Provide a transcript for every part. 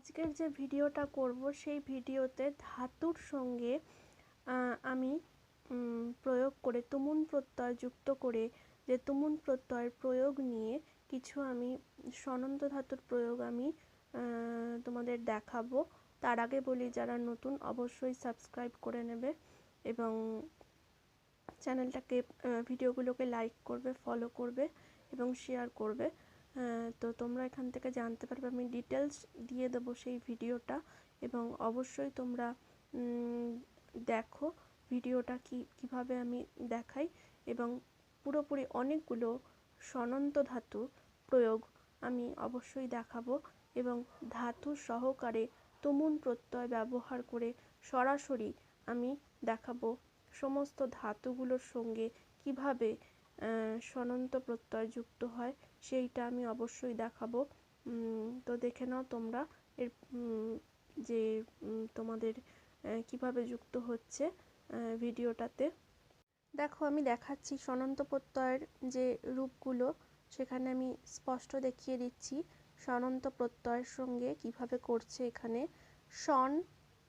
আজকের যে ভিডিওটা করব সেই ভিডিওতে ধাতুর সঙ্গে আমি প্রয়োগ করে তুমুন প্রত্যয় যুক্ত করে যে তুমুন প্রত্যয়ের প্রয়োগ নিয়ে কিছু আমি স্বনন্দ ধাতুর প্রয়োগ আমি তোমাদের দেখাবো। তার আগে বলি, যারা নতুন অবশ্যই সাবস্ক্রাইব করে নেবে এবং চ্যানেলটাকে ভিডিওগুলোকে লাইক করবে, ফলো করবে এবং শেয়ার করবে। তো তোমরা এখান থেকে জানতে পারবে, আমি ডিটেলস দিয়ে দেবো সেই ভিডিওটা এবং অবশ্যই তোমরা দেখো ভিডিওটা কিভাবে আমি দেখাই এবং পুরোপুরি অনেকগুলো স্বনন্দ ধাতু প্রয়োগ আমি অবশ্যই দেখাবো এবং ধাতু সহকারে তুমুন প্রত্যয় ব্যবহার করে সরাসরি আমি দেখাবো সমস্ত ধাতুগুলোর সঙ্গে কিভাবে স্বনন্দ প্রত্যয় যুক্ত হয়, সেইটা আমি অবশ্যই দেখাবো। তো দেখে নাও তোমরা এর যে তোমাদের কিভাবে যুক্ত হচ্ছে ভিডিওটাতে। দেখো, আমি দেখাচ্ছি স্বনন্দ প্রত্যয়ের যে রূপগুলো, সেখানে আমি স্পষ্ট দেখিয়ে দিচ্ছি স্বনন্দ প্রত্যয়ের সঙ্গে কিভাবে করছে। এখানে স্বন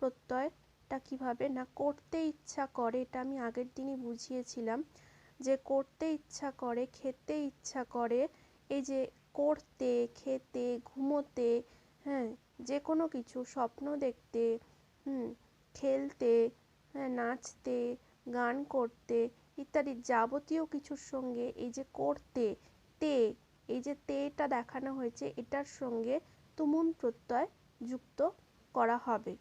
প্রত্যয়টা কিভাবে না করতে ইচ্ছা করে, এটা আমি আগের দিনই বুঝিয়েছিলাম যে করতে ইচ্ছা করে, খেতে ইচ্ছা করে, এই যে করতে, খেতে, ঘুমোতে, হ্যাঁ, যে কোনো কিছু, স্বপ্ন দেখতে, খেলতে, হ্যাঁ, নাচতে, গান করতে ইত্যাদি যাবতীয় কিছুর সঙ্গে এই যে করতে, তে, এই যে তেটা দেখানো হয়েছে, এটার সঙ্গে তুমুন প্রত্যয় যুক্ত করা হবে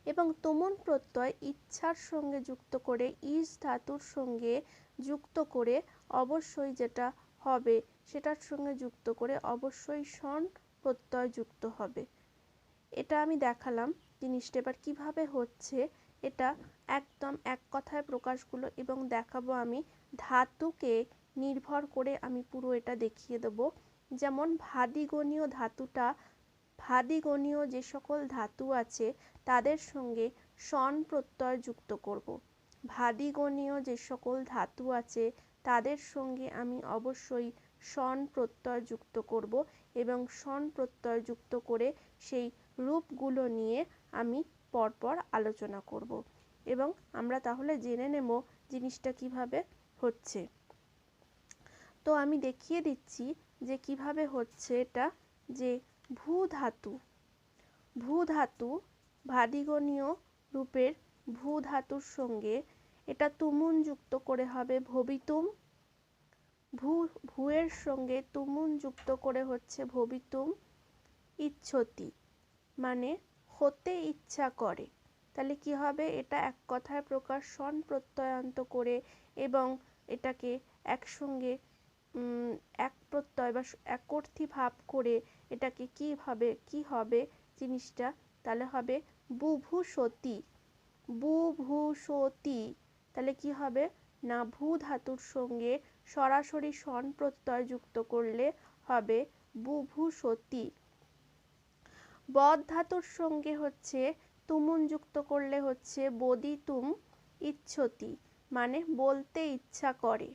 এবং তুমুন প্রত্যয় ইচ্ছার সঙ্গে যুক্ত করে ইস ধাতুর সঙ্গে যুক্ত করে অবশ্যই যেটা হবে সেটার সঙ্গে যুক্ত করে অবশ্যই স্বন প্রত্যয় যুক্ত হবে। এটা আমি দেখালাম জিনিসটা। এবার কিভাবে হচ্ছে এটা একদম এক কথায় প্রকাশগুলো এবং দেখাবো আমি ধাতুকে নির্ভর করে আমি পুরো এটা দেখিয়ে দেব। যেমন ভাদিগণীয় ধাতুটা, ভাদিগণীয় যে সকল ধাতু আছে তাদের সঙ্গে স্বন প্রত্যয় যুক্ত করব। ভাদিগণীয় যে সকল ধাতু আছে তাদের সঙ্গে আমি অবশ্যই স্বন প্রত্যয় যুক্ত করব এবং স্বন প্রত্যয় যুক্ত করে সেই রূপগুলো নিয়ে আমি পরপর আলোচনা করব এবং আমরা তাহলে জেনে নেব জিনিসটা কিভাবে হচ্ছে। তো আমি দেখিয়ে দিচ্ছি যে কিভাবে হচ্ছে এটা। যে ভূ ধাতু, ভূ ধাতু ভাদিগণীয় রূপের ভূ ধাতুর সঙ্গে এটা তুমুন যুক্ত করে হবে ভবিতুম। ভূয়ের সঙ্গে তুমুন যুক্ত করে হচ্ছে ভবিতুম ইচ্ছতি, মানে হতে ইচ্ছা করে। তাহলে কি হবে, এটা এক কথায় প্রকাশ স্বন প্রত্যয়ান্ত করে এবং এটাকে একসঙ্গে এক প্রত্যয় বা একর্থী ভাব করে এটাকে কি হবে জিনিসটা, তাহলে হবে বুভুষতি, বুভুষতি। তাহলে কি হবে না, ভূ ধাতুর সঙ্গে সরাসরি স্বন প্রত্যয় যুক্ত করলে হবে বুভুষতি। বদ ধাতুর সঙ্গে হচ্ছে তুমুন যুক্ত করলে হচ্ছে বদিতুম ইচ্ছতি, মানে বলতে ইচ্ছা করে।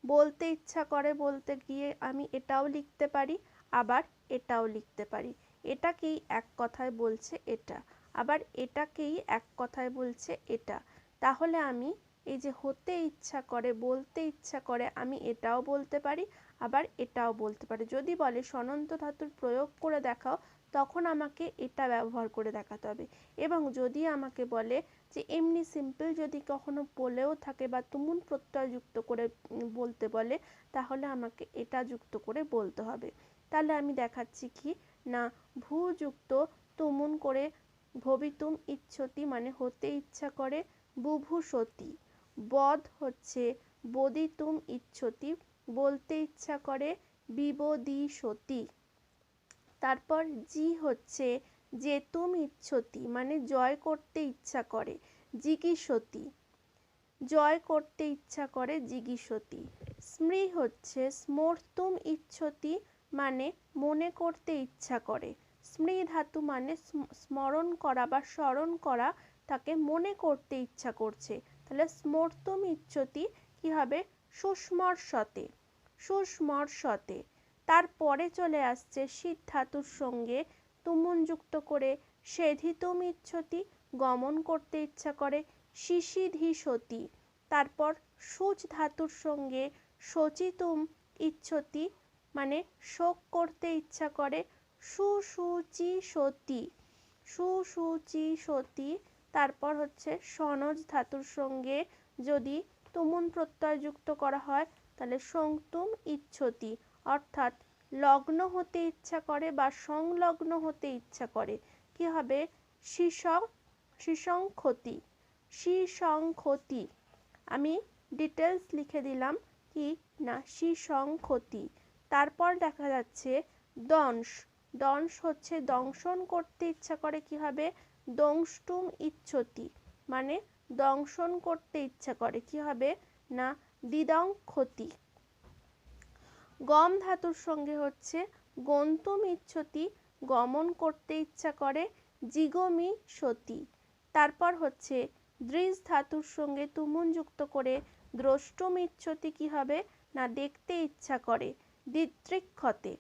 বলতে ইচ্ছা করে বলতে গিয়ে আমি এটাও লিখতে পারি আবার এটাও লিখতে পারি। এটাকেই এক কথায় বলছে এটা, আবার এটাকেই এক কথায় বলছে এটা। তাহলে আমি এই যে হতে ইচ্ছা করে, বলতে ইচ্ছা করে, আমি এটাও বলতে পারি আবার এটাও বলতে পারি। যদি বলে স্বনন্দ ধাতুর প্রয়োগ করে দেখাও, তখন আমাকে এটা ব্যবহার করে দেখাতে হবে। এবং যদি আমাকে বলে যে এমনি সিম্পল যদি কখনো বলেও থাকে বা তুমুন প্রত্যয় যুক্ত করে বলতে বলে, তাহলে আমাকে এটা যুক্ত করে বলতে হবে। তাহলে আমি দেখাচ্ছি কি না, ভূ যুক্ত তুমুন করে ভবিতুম ইচ্ছতি, মানে হতে ইচ্ছা করে বুভুষতি। বদ হচ্ছে বদিতুম ইচ্ছতি, বলতে ইচ্ছা করে বিবদিষতি। তারপর জি হচ্ছে জেতুম ইচ্ছতি, মানে জয় করতে ইচ্ছা করে জিগীষতি, জয় করতে ইচ্ছা করে জিগীষতি। স্মৃ হচ্ছে স্মর্তুম ইচ্ছতি, মানে মনে করতে ইচ্ছা করে। স্মৃ ধাতু মানে স্মরণ করা বা স্মরণ করা, তাকে মনে করতে ইচ্ছা করছে। তাহলে স্মর্তুম ইচ্ছতি কি হবে, সুস্মর্শতে, সুস্মর্শতে। তারপরে চলে আসছে শীত ধাতুর সঙ্গে তুমুন যুক্ত করে সেধিতুম ইচ্ছতি গমন করতে ইচ্ছা করে শিশিধিসতি। তারপর সুচ ধাতুর সঙ্গে শচিতুম ইচ্ছতি মানে শোক করতে ইচ্ছা করে সুশুচিষতি সুশুচিষতি। তারপর হচ্ছে সনজ ধাতুর সঙ্গে যদি তুমুন প্রত্যয় যুক্ত করা হয় তাহলে সংতুম ইচ্ছতি অর্থাৎ লগ্ন হতে ইচ্ছা করে বা সংলগ্ন হতে ইচ্ছা করে। কি হবে? শিশংক্ষতি শিশংক্ষতি। আমি ডিটেলস লিখে দিলাম কি না শিশংক্ষতি। তারপর দেখা যাচ্ছে দংশ। দংশ হচ্ছে দংশন করতে ইচ্ছা করে। কি হবে? দংষ্টুম ইচ্ছতি মানে দংশন করতে ইচ্ছা করে। কি হবে? না দিদংক্ষতি। গম ধাতুর সঙ্গে হচ্ছে গন্তুম ইচ্ছতি গমন করতে ইচ্ছা করে জিগমিষতি। তারপর হচ্ছে দৃশ ধাতুর সঙ্গে তুমুন যুক্ত করে দ্রষ্টুম ইচ্ছতি কি হবে? না দেখতে ইচ্ছা করে দিদৃক্ষতে।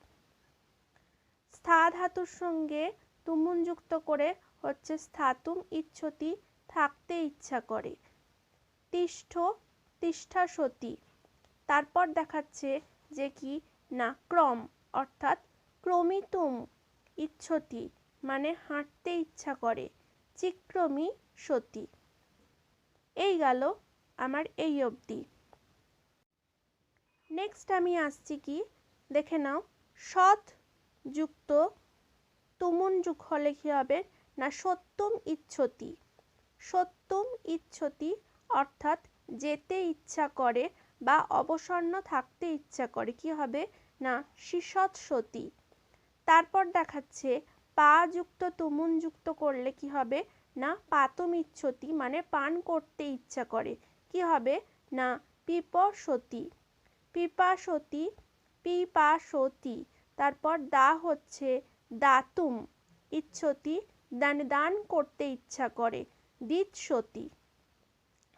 স্থা ধাতুর সঙ্গে তুমুন যুক্ত করে হচ্ছে স্থাতুম ইচ্ছতি থাকতে ইচ্ছা করে তিষ্ঠ তিষ্ঠাসতি। তারপর দেখাচ্ছে যে কি না ক্রম অর্থাৎ ক্রমিতুম ইচ্ছতি মানে হাঁটতে ইচ্ছা করে চিক্রমি সতি। এই গেল আমার এই অবধি। নেক্সট আমি আসছি কি দেখে নাও সৎ যুক্ত তুমুন যুগ হলে কি হবে? না সত্যম ইচ্ছতি। সত্যম ইচ্ছতি অর্থাৎ যেতে ইচ্ছা করে বা অবসন্ন থাকতে ইচ্ছা করে। কি হবে? না শিশৎসতি। তারপর দেখাচ্ছে পা যুক্ত তুমুন যুক্ত করলে কি হবে? না পাতুম ইচ্ছতি মানে পান করতে ইচ্ছা করে। কি হবে? না পিপসতি পিপাসতি পিপাসতি। তারপর দা হচ্ছে দাতুম ইচ্ছতি মানে দান করতে ইচ্ছা করে দিৎসতি।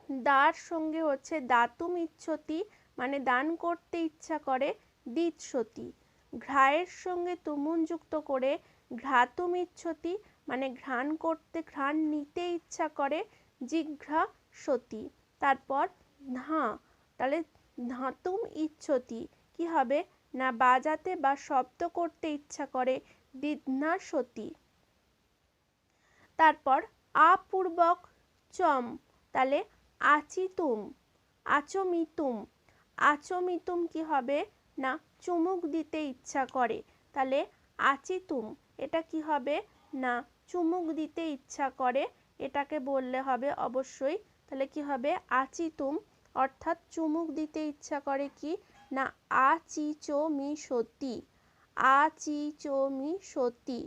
দার সঙ্গে হচ্ছে দাতুম ইচ্ছতি মানে দান করতে ইচ্ছা করে দিৎসতি। ঘ্রায়ের সঙ্গে তুমুন যুক্ত করে ঘ্রাতুম ইচ্ছতি মানে ঘ্রাণ করতে ঘ্রাণ নিতে ইচ্ছা করে জিঘ্রাসতি। তারপর ধা তাহলে ধাতুম ইচ্ছতি কি হবে? না বাজাতে বা শব্দ করতে ইচ্ছা করে দিধ্নাসতি। তারপর আপূর্বক চম তাহলে আচিতুম আচমিতুম। আচমিতুম কি হবে? না চুমুক দিতে ইচ্ছা করে। তাহলে আচিতুম এটা কি হবে? না চুমুক দিতে ইচ্ছা করে। এটাকে বললে হবে অবশ্যই। তাহলে কি হবে? আচিতুম অর্থাৎ চুমুক দিতে ইচ্ছা করে কি না আচিচমিষতি আচিচমিষতি।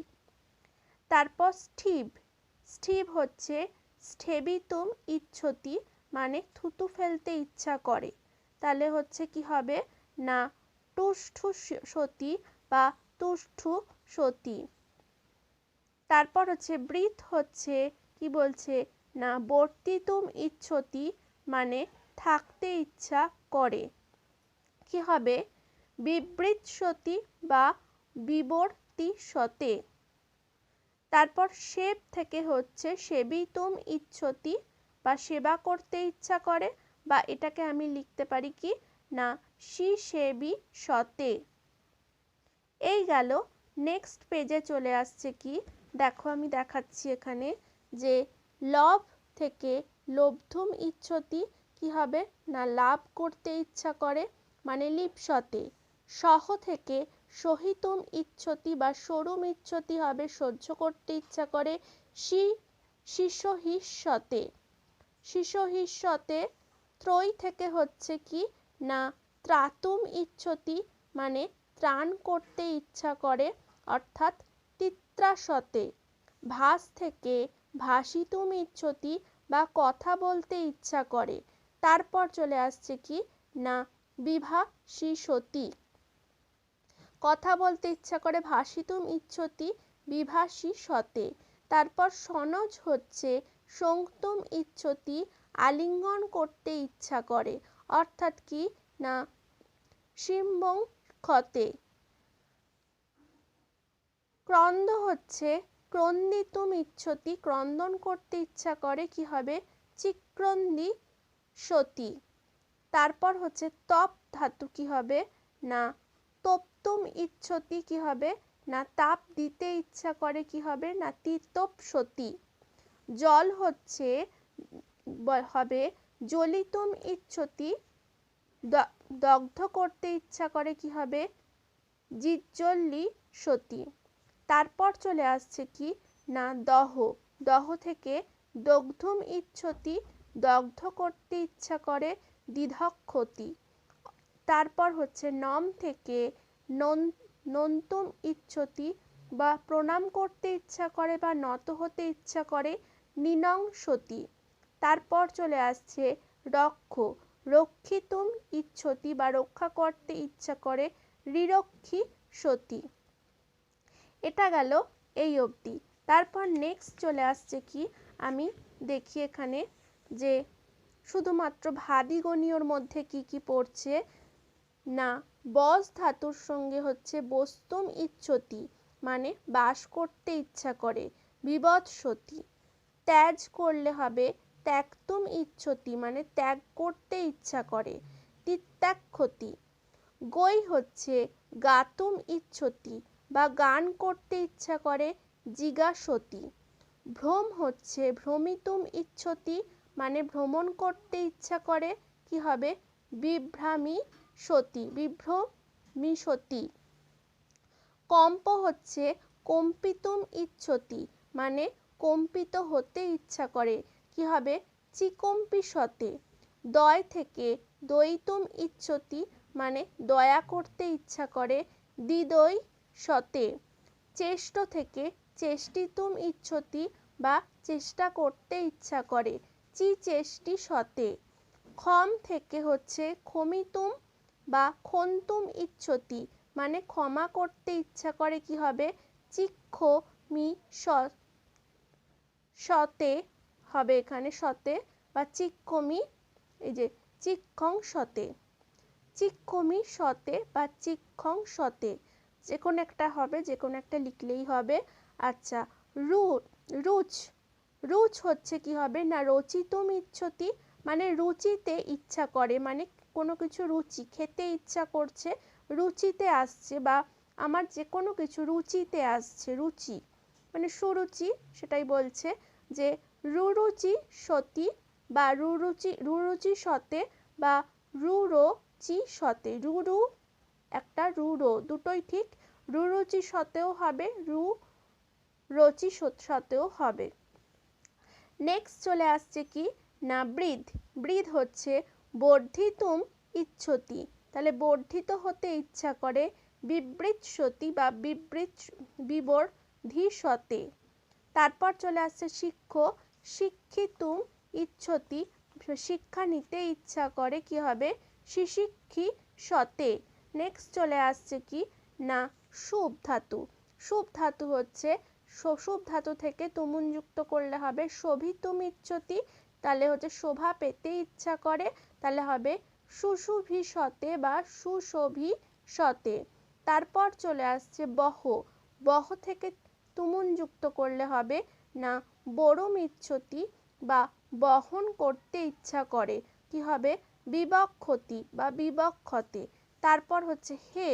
তারপর স্থিব। স্থিব হচ্ছে স্থেবিতুম ইচ্ছতি মানে থুতু ফেলতে ইচ্ছা করে। তাহলে হচ্ছে কি হবে? না তুষ্ঠুষতি বা তুষ্ঠুষতি। তারপর হচ্ছে বৃথ হচ্ছে কি বলছে? না বর্তিতুম ইচ্ছতি মানে থাকতে ইচ্ছা করে। কি হবে? বিবৃৎসতি বা বিবর্তিষতে। তারপর সেব থেকে হচ্ছে সেবিতুম ইচ্ছতি বা সেবা করতে ইচ্ছা করে বা এটাকে আমি লিখতে পারি কি না শিসেবিষতে। এই গেল। নেক্সট পেজে চলে আসছে কি দেখো আমি দেখাচ্ছি এখানে যে লভ থেকে লব্ধুম ইচ্ছতি কি হবে? না লাভ করতে ইচ্ছা করে মানে লিপ্সতে। সহ থেকে সহিতুম ইচ্ছতি বা সরুম ইচ্ছতি হবে সহ্য করতে ইচ্ছা করে শিশহিষ্যতে শিশহিষ্যতে। ত্রয়ী থেকে হচ্ছে কি না ত্রাতুম ইচ্ছতি মানে ত্রাণ করতে ইচ্ছা করে অর্থাৎ তিত্রাসতে। ভাস থেকে ভাসিতুম ইচ্ছতি বা কথা বলতে ইচ্ছা করে। তারপর চলে আসছে কি না বিভাষিষতি কথা বলতে ইচ্ছা করে ভাসিতুম ইচ্ছতি বিভাষিষতে। তারপর সনজ হচ্ছে সংতুম ইচ্ছতি আলিঙ্গন করতে ইচ্ছা করে অর্থাৎ কি না সিম্বং ক্ষতে। ক্রন্দ হচ্ছে ক্রন্দিতুম ইচ্ছতি, ক্রন্দন করতে ইচ্ছা করে, কি হবে চিক্রন্দি সতী। তারপর হচ্ছে তপ ধাতু, কি হবে না তপ্তুম ইচ্ছতি, কি হবে না তাপ দিতে ইচ্ছা করে, কি হবে না তিতপ সতী। জল হচ্ছে হবে জ্বলিতুম ইচ্ছতি, দগ্ধ করতে ইচ্ছা করে, কি হবে জিজ্জল্লি সতী। তারপর চলে আসছে কি না দহ, দহ থেকে দগ্ধুম ইচ্ছতি, দগ্ধ করতে ইচ্ছা করে, দিধক্ষতি। তারপর হচ্ছে নম থেকে নন্তুম ইচ্ছতি, বা প্রণাম করতে ইচ্ছা করে বা নত হতে ইচ্ছা করে, নিনংসতি। তারপর চলে আসছে রক্ষ, রক্ষিতুম ইচ্ছতি, বা রক্ষা করতে ইচ্ছা করে, রিরক্ষী সতী। এটা গেল এই অবধি। তারপর নেক্সট চলে আসছে কি আমি দেখি এখানে যে শুধুমাত্র ভাদিগণীয়র মধ্যে কি কি পড়ছে না বস ধাতুর সঙ্গে হচ্ছে বস্তুম ইচ্ছতি, মানে বাস করতে ইচ্ছা করে, বিবৎসতি। ত্যাজ করলে হবে ত্যাক্তুম ইচ্ছতি, মানে ত্যাগ করতে ইচ্ছা করে, তিত্যাক্ষতি। গই হচ্ছে গাতুম ইচ্ছতি, বা গান করতে ইচ্ছা করে, জিজ্ঞাসতি। ভ্রম হচ্ছে ভ্রমিতুম ইচ্ছতি, মানে ভ্রমণ করতে ইচ্ছা করে, কি হবে বিভ্রামি সতী, বিভ্রমি সতী। কম্প হচ্ছে কম্পিতুম ইচ্ছতি, মানে কম্পিত হতে ইচ্ছা করে, কি হবে চিকম্পি সতে। দয় থেকে দয়িতুম ইচ্ছতি, মানে দয়া করতে ইচ্ছা করে, দ্বিদৈ সতে। চেষ্ট থেকে চেষ্টিতুম ইচ্ছতি, বা চেষ্টা করতে ইচ্ছা করে, চিচেষ্টি সতে। ক্ষম থেকে হচ্ছে ক্ষমিতুম বা ক্ষন্তুম ইচ্ছতি, মানে ক্ষমা করতে ইচ্ছা করে, কি হবে চিক্ষমি সতে হবে এখানে সতে, বা চিক্ষমি, এই যে চিক্ষং সতে, চিক্ষমি সতে বা চিক্ষং সতে, যে কোনো একটা হবে, যে কোনো একটা লিখলেই হবে। আচ্ছা রুচ, রুচ হচ্ছে কি হবে না রচিতুম ইচ্ছতি, মানে রুচিতে ইচ্ছা করে, মানে কোনো কিছু রুচি খেতে ইচ্ছা করছে, রুচিতে আসছে, বা আমার যে কোনো কিছু রুচিতে আসছে, রুচি মানে সুরুচি, সেটাই বলছে যে রুরুচি সতী, বা রুরুচি সতে, বা রুরোচি সতে। রুরু একটা রুরো, দুটোই ঠিক, রুরুচি সতেও হবে, রুরোচি সতেও হবে। নেক্সট চলে আসছে কি না বৃদ্ধ, বৃদ্ধ হচ্ছে বর্ধিতুম ইচ্ছতি, তাহলে বর্ধিত হতে ইচ্ছা করে, বিবৃৎসতি বা বিবর্ধিসতে। তারপর চলে আসছে শিক্ষ, শিক্ষিতুম ইচ্ছতি, শিক্ষা নিতে ইচ্ছা করে, কি হবে শিশিক্ষি সতে। নেক্সট চলে আসছে কি না শুভ ধাতু, শুভ ধাতু হচ্ছে শুভ ধাতু থেকে তুমুন যুক্ত করলে হবে শোভিতুম ইচ্ছতি, তাহলে হচ্ছে শোভা পেতে ইচ্ছা করে, তাহলে হবে সুশুভিসতে বা সুশোভিসতে। তারপর চলে আসছে বহ, বহ থেকে তুমুন যুক্ত করলে হবে না বরম ইচ্ছতি, বা বহন করতে ইচ্ছা করে, কি হবে বিবক্ষতি বা বিবক্ষতে। তারপর হচ্ছে হে,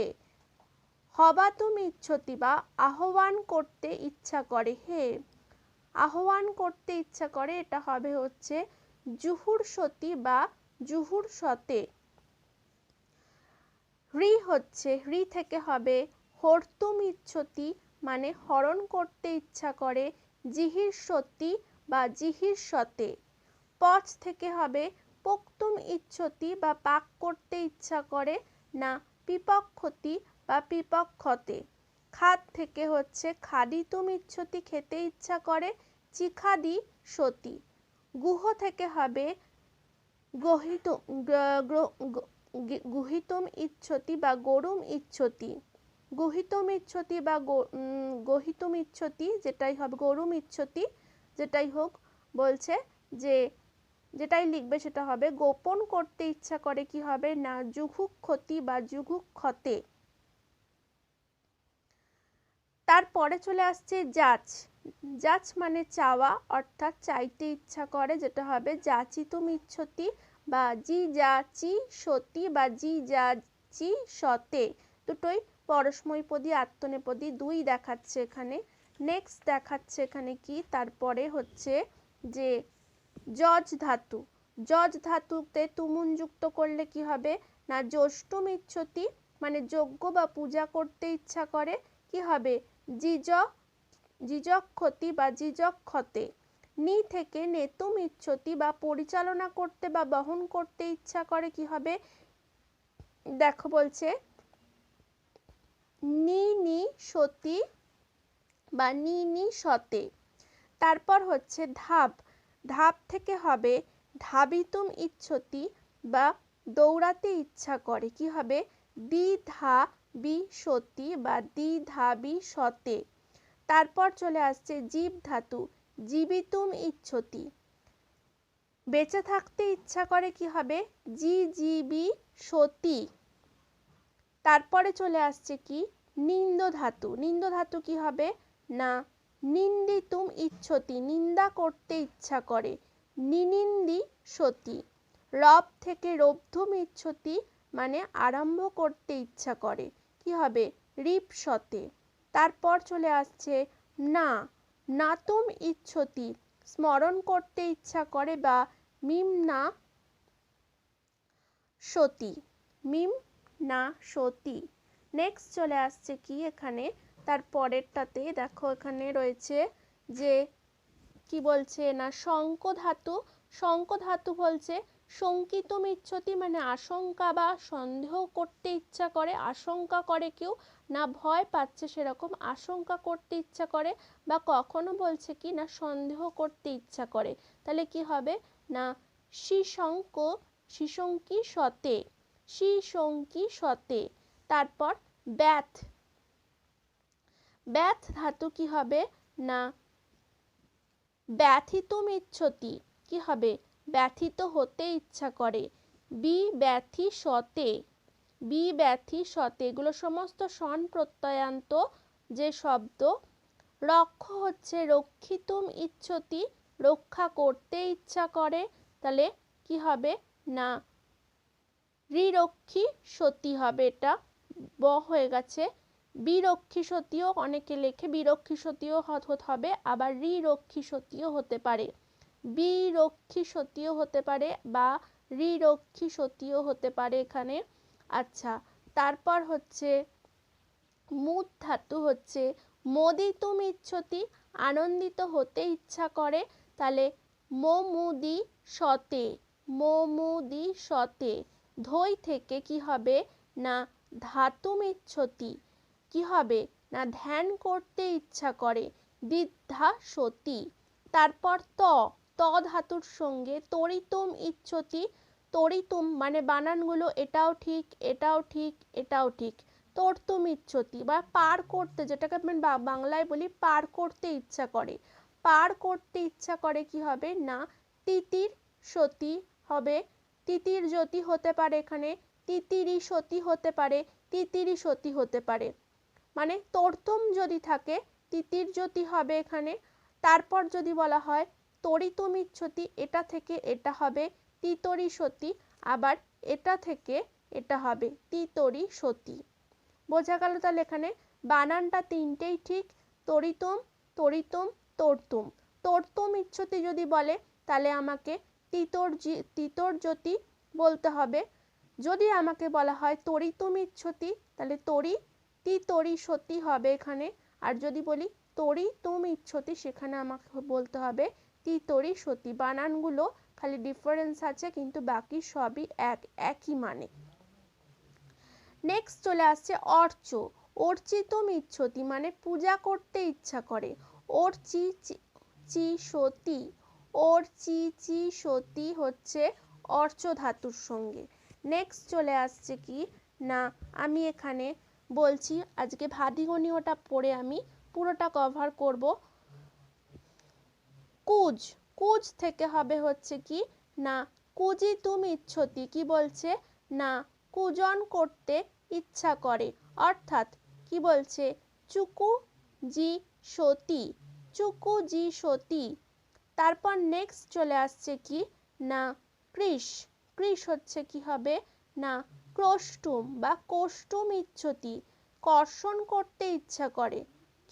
হবাতুম ইচ্ছতি, বা আহ্বান করতে ইচ্ছা করে, হে আহ্বান করতে ইচ্ছা করে, এটা হবে হচ্ছে জুহুরসতি বা জুহুরসতে। হ্রি হচ্ছে হ্রি থেকে হবে হর্তুম ইচ্ছতি, মানে হরণ করতে ইচ্ছা করে, জিহিরসতি বা জিহিরসতে। পচ থেকে হবে পোক্তুম ইচ্ছতি, বা পাক করতে ইচ্ছা করে, না পিপক্ষতি বা পিপক্ষতে। খাদ থেকে হচ্ছে খাদিতুম ইচ্ছতি, খেতে ইচ্ছা করে, চিখাদি সতী। গুহ থেকে হবে গুহিতুম ইচ্ছতি বা গরুম ইচ্ছতি, গুহিতুম ইচ্ছতি বা গহিতুম ইচ্ছতি, যেটাই হবে গরুম ইচ্ছতি, যেটাই হোক বলছে যে যেটাই লিখবে সেটা হবে গোপন করতে ইচ্ছা করে, কি হবে না জুগুক্ষতি বা জুগুক্ষতে। তারপরে চলে আসছে যাচ। যাচ মানে চাওয়া, অর্থাৎ চাইতে ইচ্ছা করে, যেটা হবে যাচিতুম ইচ্ছতি বা জি যাচি সতি বা জি যাচি সতে, দুটোই পরস্মৈপদী আত্মনেপদী, দুই দেখাচ্ছে এখানে। নেক্সট দেখাচ্ছে এখানে কি, তারপরে হচ্ছে যে যজ ধাতু। যজ ধাতুতে তুমুন যুক্ত করলে কি হবে না যষ্টুম ইচ্ছতি মানে যজ্ঞ বা পূজা করতে ইচ্ছা করে, কি হবে জিজক্ষতি বা জিজক্ষতে। নি থেকে নেতুম ইচ্ছতি বা পরিচালনা করতে বা বহন করতে ইচ্ছা করে, কি হবে দেখো বলছে নি নি সতি বা নি নি সতে। তারপর হচ্ছে ধাপ। ধাপ থেকে হবে ধাবিতুম ইচ্ছতি বা দৌড়াতে ইচ্ছা করে, কি হবে দ্বিধা বি সতি বা দ্বিধাবি সতে। তারপর চলে আসছে জীব ধাতু। জীবিতুম ইচ্ছতি, বেঁচে থাকতে ইচ্ছা করে, কি হবে জি জীবি সতি। তারপরে চলে আসছে কি নিন্দ ধাতু। নিন্দ ধাতু কি হবে না নিন্দিতুম ইচ্ছতি, নিন্দা করতে ইচ্ছা করে, নিনিন্দি সতি। রব থেকে রব্ধুম ইচ্ছতি মানে আরম্ভ করতে ইচ্ছা করে, কি হবে রিপসতে। তারপর চলে আসছে না। নাতুম ইচ্ছতি স্মরণ করতে ইচ্ছা করে বা মিম না সতি, মিম না সতি। নেক্সট চলে আসছে কি এখানে তার পরেরটাতে, দেখো এখানে রয়েছে যে কি বলছে না শঙ্ক ধাতু। শঙ্ক ধাতু বলছে শঙ্কিতুম ইচ্ছতি মানে আশঙ্কা বা সন্দেহ করতে ইচ্ছা করে, আশঙ্কা করে কেউ না ভয় পাচ্ছে সেরকম আশঙ্কা করতে ইচ্ছা করে, বা কখনো বলছে কি না সন্দেহ করতে ইচ্ছা করে, তাহলে কি হবে না শিশঙ্ক শিশঙ্কি সতে, শিশঙ্কি সতে। তারপর ব্যাথ। ব্যাথ ধাতু কি হবে না ব্যথিতুম ইচ্ছতি, কি হবে ব্যথিত হতে ইচ্ছা করে, বি ব্যথি সতে, বি ব্যথি সতে। এগুলো সমস্ত সন প্রত্যয়ান্ত যে শব্দ। রক্ষ হচ্ছে রক্ষিতুম ইচ্ছতি, রক্ষা করতে ইচ্ছা করে, তাহলে কি হবে না রিরক্ষী সতী হবে, এটা ব হয়ে গেছে। বিরক্ষী সতীও অনেকে লেখে, বিরক্ষী সতীও হবে, আবার রিরক্ষী সতীও হতে পারে, বিরক্ষী সতীও হতে পারে বা রিরক্ষী সতীও হতে পারে এখানে। আচ্ছা, তারপর হচ্ছে মুদ ধাতু হচ্ছে মোদিতুম ইচ্ছতি আনন্দিত হতে ইচ্ছা করে, তাহলে মোমুদি সতে, মোমুদি সতে। ধৈ থেকে কি হবে না ধাতুম ইচ্ছতি, কি হবে না ধ্যান করতে ইচ্ছা করে, দ্বিধা সতি। তারপর ত ধাতুর সঙ্গে তরিতুম ইচ্ছতি। তরিতুম মানে বানানগুলো এটাও ঠিক এটাও ঠিক এটাও ঠিক, তর্তুম ইচ্ছতি বা পার করতে, যেটাকে আমি বাংলায় বলি পার করতে ইচ্ছা করে, পার করতে ইচ্ছা করে, কি হবে না তিতির সতী হবে, তিতির জ্যোতি হতে পারে এখানে, তিতিরি সতী হতে পারে, তিতিরি সতী হতে পারে, মানে তর্তুম যদি থাকে তিতির জ্যোতি হবে এখানে। তারপর যদি বলা হয় তরিতুম ইচ্ছতি, এটা থেকে এটা হবে তিতরি সতী, আবার এটা থেকে এটা হবে তিতরি সতী। বোঝা গেল? তাহলে এখানে বানানটা তিনটেই ঠিক, তরিতুম তরিতুম তর্তুম। তর্তুম ইচ্ছতি যদি বলে তাহলে আমাকে তিতর জ্যোতি বলতে হবে। যদি আমাকে বলা হয় তরিতুম ইচ্ছতি তাহলে তিতরি সতী হবে এখানে, আর যদি বলি তরিতুম ইচ্ছতি সেখানে আমাকে বলতে হবে তিতরি সতী। বানানগুলো খালি ডিফারেন্স আছে, কিন্তু বাকি সবই একই মানে। নেক্সট চলে আসছে অর্চ। অর্চিতুম ইচ্ছতি মানে পূজা করতে ইচ্ছা করে, অর্চি চি সতী, অর্চি চি সতী হচ্ছে অর্চ ধাতুর সঙ্গে। নেক্সট চলে আসছে কি না আমি এখানে বলছি আজকে ভাদিগণীয়টা পড়ে আমি পুরোটা কভার করব। কুজ। কুজ থেকে হবে হচ্ছে কি না কুজিতুম ইচ্ছতি, কি বলছে না কুজন করতে ইচ্ছা করে, অর্থাৎ কি বলছে চুকু জি সতী, চুকু জি সতী। তারপর নেক্সট চলে আসছে কি না কৃষ। কৃষ হচ্ছে কি হবে না ক্রষ্টুম বা কোষ্টুম ইচ্ছতি, কর্ষণ করতে ইচ্ছা করে,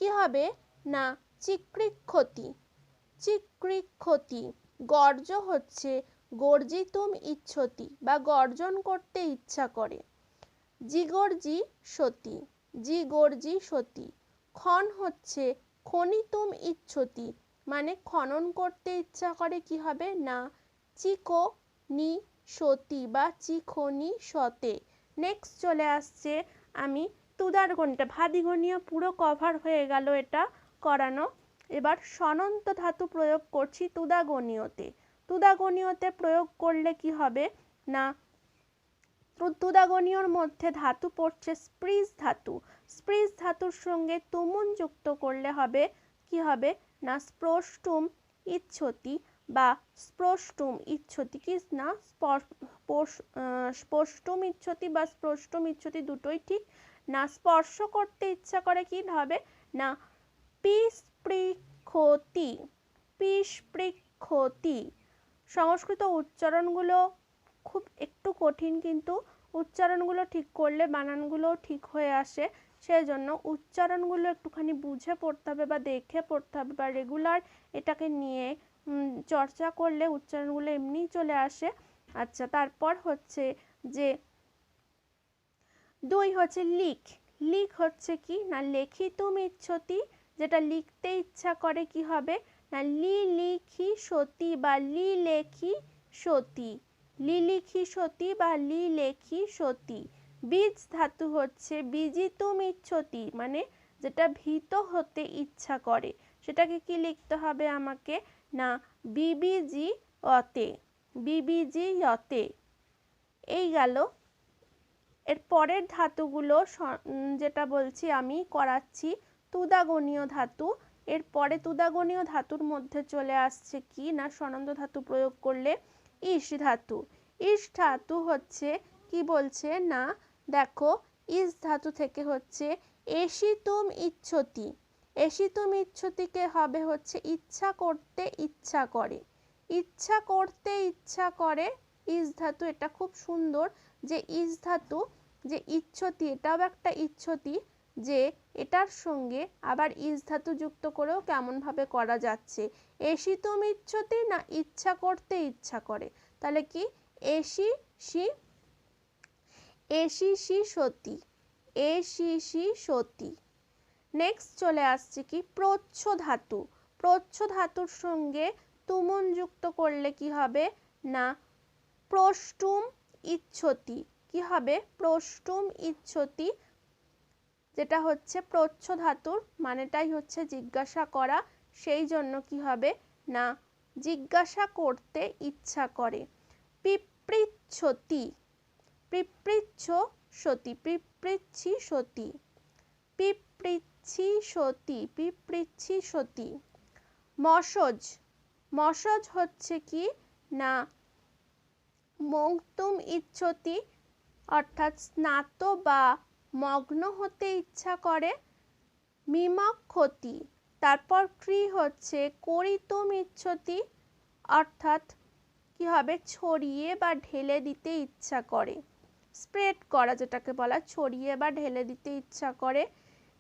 কি হবে না চিকৃক্ষতি। চিকৃক্ষতি। গর্জ হচ্ছে গর্জিতুম ইচ্ছতি বা গর্জন করতে ইচ্ছা করে, জিগর্জি সতী, জিগর্জি সতী। খন হচ্ছে খনিতুম ইচ্ছতি মানে খনন করতে ইচ্ছা করে, কি হবে না চিকো নি সতী বা চিখনি সতে। নেক্সট চলে আসছে আমি তুদারগণিটা, ভাদিগণীয় পুরো কভার হয়ে গেল এটা করানো। এবার সনন্ত ধাতু প্রয়োগ করছি তুদাগণীয়তে। তুদাগণীয়তে প্রয়োগ করলে কি হবে না তুদাগণীয়র মধ্যে ধাতু পড়ছে স্প্রিজ ধাতু। স্প্রিজ ধাতুর সঙ্গে তুমুন যুক্ত করলে হবে কি হবে না স্প্রষ্টুম ইচ্ছতি বা স্প্রষ্টুম ইচ্ছতি, কি না স্পষ্টুম ইচ্ছতি বা স্প্রষ্টুম ইচ্ছতি দুটোই ঠিক না। স্পর্শ করতে ইচ্ছা করে, কি হবে না পিস্পৃক্ষতি, পিস্পৃক্ষতি। সংস্কৃত উচ্চারণগুলো খুব একটু কঠিন, কিন্তু উচ্চারণগুলো ঠিক করলে বানানগুলো ঠিক হয়ে আসে। সেই জন্য উচ্চারণগুলো একটুখানি বুঝে পড়তে হবে বা দেখে পড়তে হবে বা রেগুলার এটাকে নিয়ে চর্চা করলে উচ্চারণগুলো এমনিই চলে আসে। আচ্ছা, তারপর হচ্ছে যে দুই হচ্ছে লিখ। লিখ হচ্ছে কি না লেখিতুম ইচ্ছতি, যেটা লিখতে ইচ্ছা করে, কি হবে না লি লিখি সতী বা লি লেখি সতী, লি লিখি সতী বা লি লেখি সতী। বীজ ধাতু হচ্ছে বিজিতুম ইচ্ছতি মানে যেটা ভীত হতে ইচ্ছা করে, সেটাকে কি লিখতে হবে আমাকে না বিবিজি অতে, বিবিজি অতে। এই গেল। এর পরের ধাতুগুলো যেটা বলছি আমি করাচ্ছি তুদাগণীয় ধাতু। এর পরে তুদাগণীয় ধাতুর মধ্যে চলে আসছে কি না সনন্ত ধাতু প্রয়োগ করলে ইস ধাতু। ইস ধাতু হচ্ছে কি বলছে না দেখো ইস ধাতু থেকে হচ্ছে এষিতুম ইচ্ছতি। এষিতুম ইচ্ছতিকে হবে হচ্ছে ইচ্ছা করতে ইচ্ছা করে, ইচ্ছা করতে ইচ্ছা করে ইস ধাতু। এটা খুব সুন্দর যে ইস ধাতু যে ইচ্ছতি, এটাও একটা ইচ্ছতি, যে এটার সঙ্গে আবার ইস ধাতু যুক্ত করেও কেমন ভাবে করা যাচ্ছে। এষিতুম ইচ্ছতি না ইচ্ছা করতে ইচ্ছা করে, তাহলে কি এষি সি, এষি সি সতী, এষি সি সতী। নেক্সট চলে আসছে কি প্রচ্ছ ধাতু। প্রচ্ছ ধাতুর সঙ্গে তুমুন যুক্ত করলে কি হবে না প্রষ্টুম ইচ্ছতি, কি হবে প্রষ্টুম ইচ্ছতি, যেটা হচ্ছে প্রচ্ছ ধাতুর মানেটাই হচ্ছে জিজ্ঞাসা করা, সেই জন্য কি হবে না জিজ্ঞাসা করতে ইচ্ছা করে। পিপৃচ্ছতি, পিপৃচ্ছ সতী, পিপৃচ্ছি সতী, পিপৃচ্ছি সতী, পিপৃচ্ছি সতী। মশজ। মশজ হচ্ছে কি না মৌক্তুম ইচ্ছতি অর্থাৎ স্নাত বা মগ্ন হতে ইচ্ছা করে, মিমক্ষতি। তারপর ক্রি হচ্ছে করিতুম ইচ্ছতি অর্থাৎ কি হবে ছড়িয়ে বা ঢেলে দিতে ইচ্ছা করে, স্প্রেড করা যেটাকে বলা, ছড়িয়ে বা ঢেলে দিতে ইচ্ছা করে।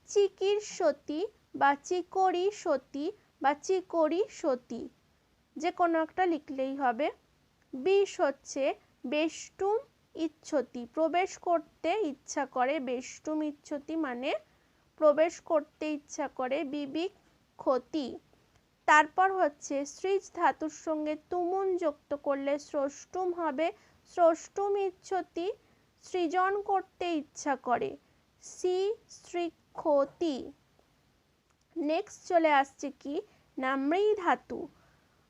চিকির্ষতি বা চিকরি সতী বা চিকরি সতী, যে কোনো একটা লিখলেই হবে। বিষ হচ্ছে বেষ্টুম ইচ্ছতি, প্রবেশ করতে ইচ্ছা করে, বেষ্টুম ইচ্ছতি মানে প্রবেশ করতে ইচ্ছা করে, বিবিক ক্ষতি। তারপর হচ্ছে সৃজ ধাতুর সঙ্গে তুমুন যুক্ত করলে স্রষ্টুম হবে, স্রষ্টুম ইচ্ছতি সৃজন করতে ইচ্ছা করে, সি স্ত্রীক্ষতি। নেক্সট চলে আসছে কি না মৃ ধাতু।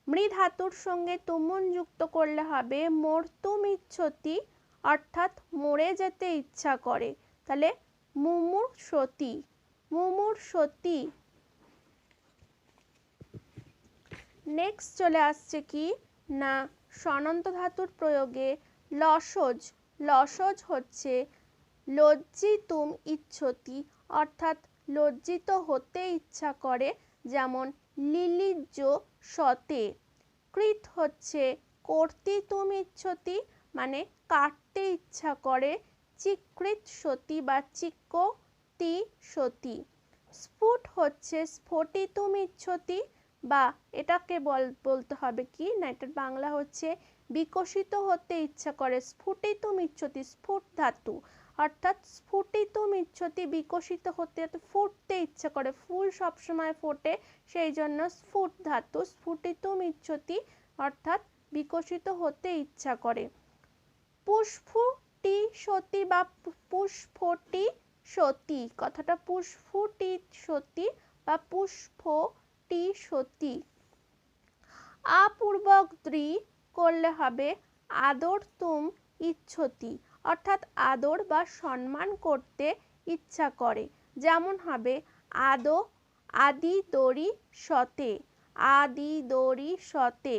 মৃ ধাতুর সঙ্গে তুমুন যুক্ত করলে হবে মর্তুম ইচ্ছতি অর্থাৎ মরে যেতে ইচ্ছা করে, তাহলে মুমূর্ষতি, মুমূর্ষতি। নেক্সট চলে আসছে কি না সনন্ত ধাতুর প্রয়োগে লসজ। লসজ হচ্ছে লজ্জিতুম ইচ্ছতি অর্থাৎ লজ্জিত হতে ইচ্ছা করে, যেমন লিলিজ্জ সতে। কৃত হচ্ছে কর্তিতুমিচ্ছতি, মানে কাটতে ইচ্ছা করে, চিকৃত সতি বা চিক্কতি সতি। স্ফুট হচ্ছে স্ফটিতুমিচ্ছতি, বা এটাকে বলতে হবে কি না, এটার বাংলা হচ্ছে বিকশিত হতে ইচ্ছা করে, স্ফুটিতুমিচ্ছতি, স্ফুট ধাতু, অর্থাৎ স্ফুটিতুমিচ্ছতি বিকশিত হতে, ফুটতে ইচ্ছা করে, ফুল সবসময় ফোটে সেই জন্য স্ফুট ধাতু, স্ফুটিতুমিচ্ছতি অর্থাৎ বিকশিত হতে ইচ্ছা করে। পুষ্ফুটি সতি বা পুষ্পটি সতি, কথাটা পুষ্ফুটি সতি বা পুষ্পটি সতি। আপূর্বক দ্রি করলে হবে আদর তুম ইচ্ছতি, অর্থাৎ আদর বা সম্মান করতে ইচ্ছা করে, যেমন হবে আদি দড়ি সতে, আদি দড়ি সতে।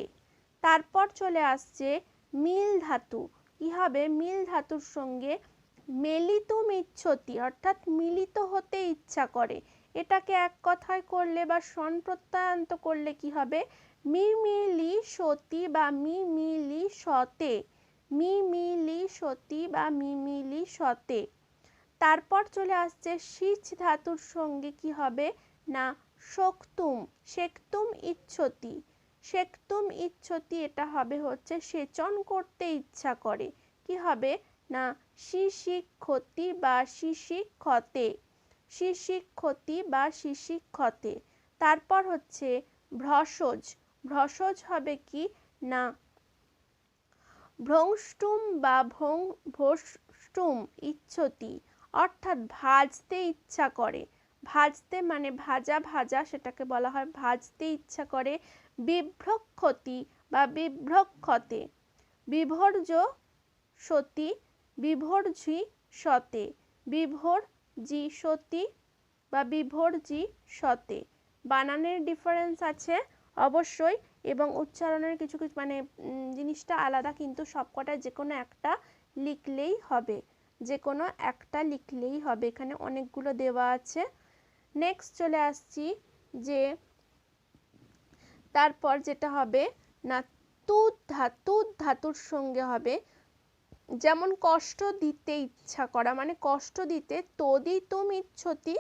তারপর চলে আসছে মিল ধাতু। কি হবে? মিল ধাতুর সঙ্গে মেলিতুমিচ্ছতি, অর্থাৎ মিলিত হতে ইচ্ছা করে। এটাকে এক কথায় করলে বা সন প্রত্যয়ান্ত করলে কি হবে? মিমিলি সতি বা মিমিলি সতে, মিমিলি সতি বা মিমিলি সতে। তারপর চলে আসছে সিচ ধাতুর সঙ্গে কি হবে না শক্তুম, শেকতুম ইচ্ছতি, শেকতুম ইচ্ছতি, এটা হবে হচ্ছে সেচন করতে ইচ্ছা করে। কি হবে না শিশিক্ষতি বা শিশিক্ষতে, শিশিক্ষতি বা শিশিক্ষতে। তারপর হচ্ছে ভ্রসজ, ভ্রসজ হবে কি না ভ্রংষ্টুম বা ভ্রষ্টুম ইচ্ছতি, অর্থাৎ ভাজতে ইচ্ছা করে, ভাজতে মানে ভাজা ভাজা, সেটাকে বলা হয় ভাজতে ইচ্ছা করে। বিভ্রক্ষতি বা বিভ্রক্ষতে। বিভর্জ সতি, বিভর্জি সতে, বিভর্জি সতি বা বিভর্জি সতে। বানানের ডিফারেন্স আছে অবশ্যই, এবং উচ্চারণের কিছু কিছু মানে জিনিসটা আলাদা, কিন্তু সবকটা যে কোনো একটা লিখলেই হবে, যে কোনো একটা লিখলেই হবে। এখানে অনেকগুলো দেওয়া আছে। নেক্সট চলে আসছি যে তারপর যেটা হবে না তুত ধাতুর সঙ্গে হবে, যেমন কষ্ট দিতে ইচ্ছা করা, মানে কষ্ট দিতে, তদিতুমিচ্ছতি,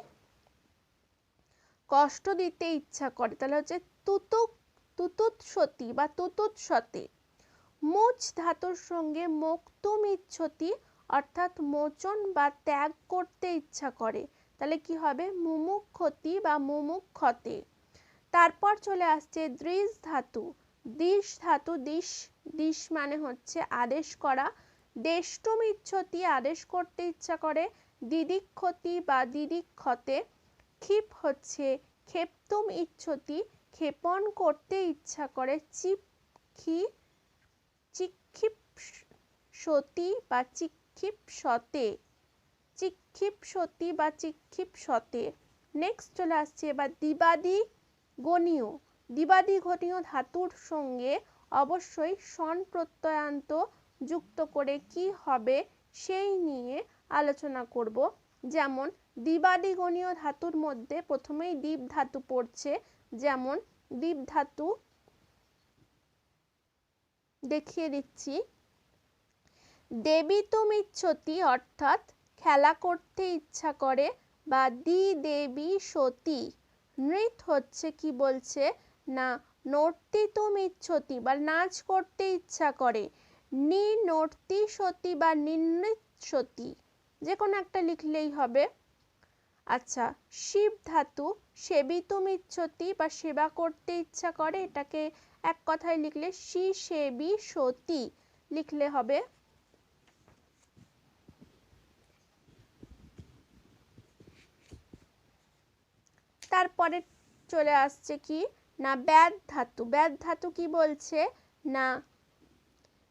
কষ্ট দিতে ইচ্ছা করে, তাহলে হচ্ছে তুতুৎসতি বা তুতুৎসতে। মুচ ধাতুর সঙ্গে মোক্তুমিচ্ছতি, অর্থাৎ মোচন বা ত্যাগ করতে ইচ্ছা করে, তাহলে কি হবে মুমুক্ষতি বা মুমুক্ষতে। তারপর চলে আসছে দৃশ ধাতু। দিশ ধাতু, দিশ, দিশ মানে হচ্ছে আদেশ করা, দেষ্টুমিচ্ছতি আদেশ করতে ইচ্ছা করে, দিদিক্ষতি বা দিদিক্ষতে। ক্ষিপ হচ্ছে ক্ষেপ্তুম ইচ্ছতি, ক্ষেপণ করতে ইচ্ছা করে, চিক্ষিপসতি বা চিক্ষিপসতে, চিক্ষিপসতি বা চিক্ষিপসতে। নেক্সট চলে আসছে এবার দ্বিবাদী গণীয়। দ্বিবাদী গণীয় ধাতুর সঙ্গে অবশ্যই সন প্রত্যয়ান্ত যুক্ত করে কি হবে সেই নিয়ে আলোচনা করব। যেমন দ্বিবাদী গণীয় ধাতুর মধ্যে প্রথমেই দীপ ধাতু পড়ছে, যেমন দীপ ধাতু দেখিয়ে দিচ্ছি। দেবিতুমিচ্ছতি, অর্থাৎ খেলা করতে ইচ্ছা করে, বা দেবী সতী। নৃত হচ্ছে কি বলছে না নর্তিতুমিচ্ছতি বা নাচ করতে ইচ্ছা করে, নর্তি সতী বা নিনৃত সতী, যে কোনো একটা লিখলেই হবে। আচ্ছা, শিব ধাতু সেবিতুমিচ্ছতি বা সেবা করতে ইচ্ছা করে, এটাকে এক কথায় লিখলে সেবী সতী লিখলে হবে। তারপরে চলে আসছে কি না ব্যাদ ধাতু। ব্যাদ ধাতু কি বলছে না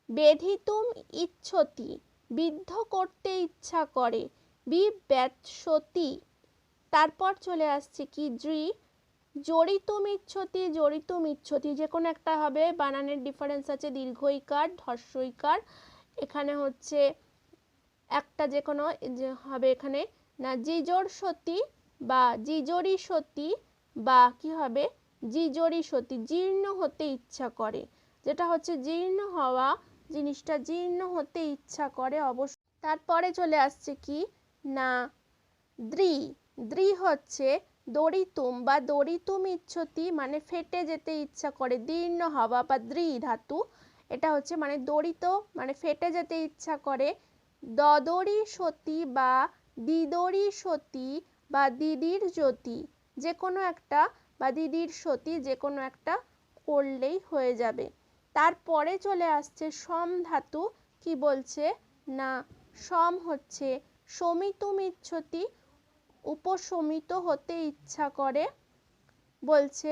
বেধিতুম ইচ্ছতি, বিদ্ধ করতে ইচ্ছা করে, বিব্যৎসতি। তারপর চলে আসছে কি জড়িতুমিচ্ছতি, জড়িতুমিচ্ছতি, যে কোনো একটা হবে, বানানের ডিফারেন্স আছে, দীর্ঘইকার হ্রস্বইকার, এখানে হচ্ছে একটা যে কোনো হবে এখানে না জিজোরসতি বা জিজরি সতী বা কি হবে জিজরি সতী, জীর্ণ হতে ইচ্ছা করে, যেটা হচ্ছে জীর্ণ হওয়া, জিনিসটা জীর্ণ হতে ইচ্ছা করে অবশ্য। তারপরে চলে আসছে কি না দ্রি। দ্রি হচ্ছে দরিতুম বা দরিতুম ইচ্ছতি, মানে ফেটে যেতে ইচ্ছা করে, দীর্ণ হওয়া বা দ্রি ধাতু, এটা হচ্ছে মানে দরিত মানে ফেটে যেতে ইচ্ছা করে। দদরি সতী বা দিদরি সতী বা দিদির জ্যোতি, যে কোনো একটা বা দিদির সতী, যে কোনো একটা করলেই হয়ে যাবে। তারপরে চলে আসছে সম ধাতু। কি বলছে না সম হচ্ছে শমিতুম ইচ্ছতি, উপশমিত হতে ইচ্ছা করে, বলছে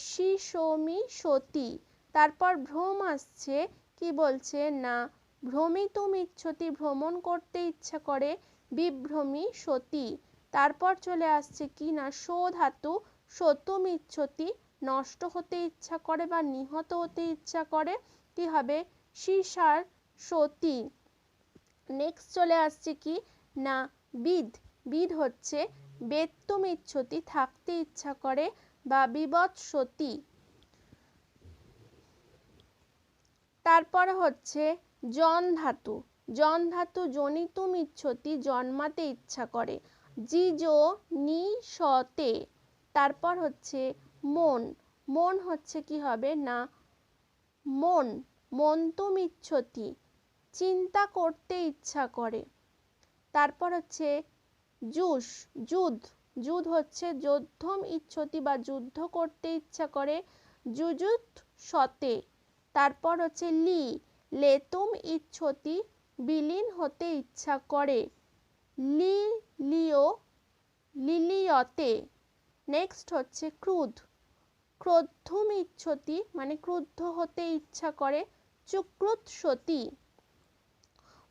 শিশমি সতী। তারপর ভ্রম আসছে, কি বলছে না ভ্রমিতুম ইচ্ছতি, ভ্রমণ করতে ইচ্ছা করে, বিভ্রমী সতী। তারপর চলে আসছে কি না শো ধাতু, সতুম ইচ্ছতি, নষ্ট হতে ইচ্ছা করে বা নিহত হতে ইচ্ছা করে, কি হবে শিশার সতী। নেক্সট চলে আসছে কি না বিদ। বিদ হচ্ছে বেত্তুম ইচ্ছতি, থাকতে ইচ্ছা করে বা বিবৎসতি। তারপর হচ্ছে জন ধাতু। জন ধাতু জনিতুম ইচ্ছতি, জন্মাতে ইচ্ছা করে, জিজো নি সতে। তারপর হচ্ছে মন। মন হচ্ছে কি হবে না মন, মন্তুম ইচ্ছতি, চিন্তা করতে ইচ্ছা করে। তারপর হচ্ছে জুস। যুধ। যুধ হচ্ছে যোদ্ধম ইচ্ছতি বা যুদ্ধ করতে ইচ্ছা করে, যুযুৎ সতে। তারপর হচ্ছে লি। লেতুম ইচ্ছতি, বিলীন হতে ইচ্ছা করে, লি লিও, লিলিয়তে। নেক্সট হচ্ছে ক্রুধ। ক্রোদ্ধুম ইচ্ছতি মানে ক্রুদ্ধ হতে ইচ্ছা করে, চুক্রুত সতী।